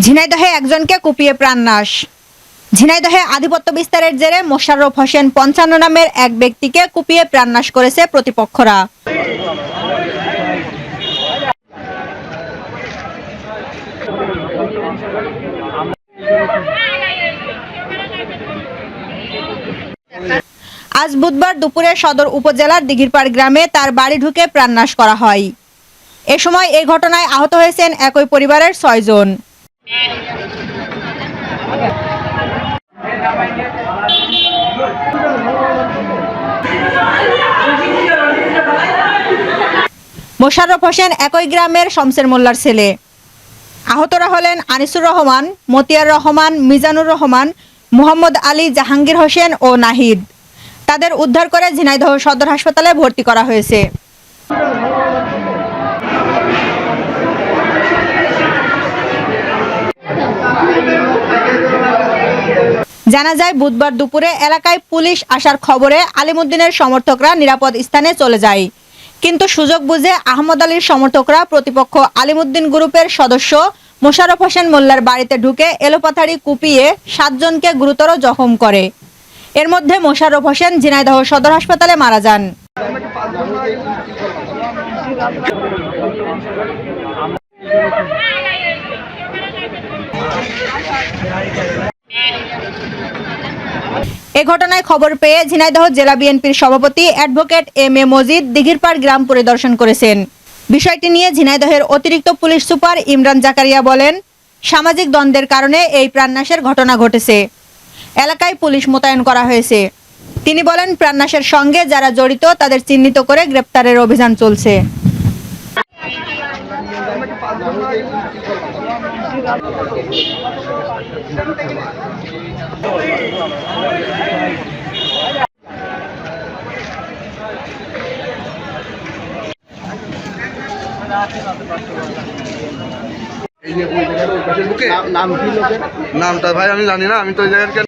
ঝিনাইদহে একজনকে কুপিয়ে প্রাণনাশ। ঝিনাইদহে আধিপত্য বিস্তারের জেরে মোশাররফ হোসেন ৫৫ নামের এক ব্যক্তিকে কুপিয়ে প্রাণনাশ করেছে প্রতিপক্ষরা। আজ বুধবার দুপুরে সদর উপজেলার দিঘিরপাড় গ্রামে তার বাড়ি ঢুকে প্রাণনাশ করা হয়। এ সময় এই ঘটনায় আহত হয়েছেন একই পরিবারের ৬ জন। মোশাররফ হোসেন একই গ্রামের শমসের মোল্লার ছেলে। আহতরা হলেন আনিসুর রহমান, মতিয়ার রহমান, মিজানুর রহমান, মোহাম্মদ আলী, জাহাঙ্গীর হোসেন ও নাহিদ। তাদের উদ্ধার করে ঝিনাইদহ সদর হাসপাতালে ভর্তি করা হয়েছে। জানা যায়, বুধবার দুপুরে এলাকায় পুলিশ আসার খবরে আলিমুদ্দিনের সমর্থকরা নিরাপদ স্থানে চলে যায়। কিন্তু সুযোগ বুঝে আহমদ আলীর সমর্থকরা প্রতিপক্ষ আলিমুদ্দিন গ্রুপের সদস্য মোশাররফ হোসেন মোল্লার বাড়িতে ঢুকে এলোপাথাড়ি কুপিয়ে ৭ জনকে গুরুতর জখম করে। এর মধ্যে মোশাররফ হোসেন ঝিনাইদহ সদর হাসপাতালে মারা যান। এ ঘটনায় খবর পেয়ে ঝিনাইদহ জেলা বিএনপির সভাপতি advocate M A Majid Dighirpar গ্রাম পরিদর্শন করেছেন। বিষয়টি নিয়ে ঝিনাইদহের অতিরিক্ত পুলিশ সুপার ইমরান জাকারিয়া বলেন, সামাজিক দ্বন্দ্বের কারণে এই প্রাণনাশের ঘটনা ঘটেছে। এলাকায় পুলিশ মোতায়েন করা হয়েছে। তিনি বলেন, প্রাণনাশের সঙ্গে যারা জড়িত তাদের চিহ্নিত করে গ্রেপ্তারের অভিযান চলছে। নামটা ভাই আমি জানি না, আমি তো ওই জায়গার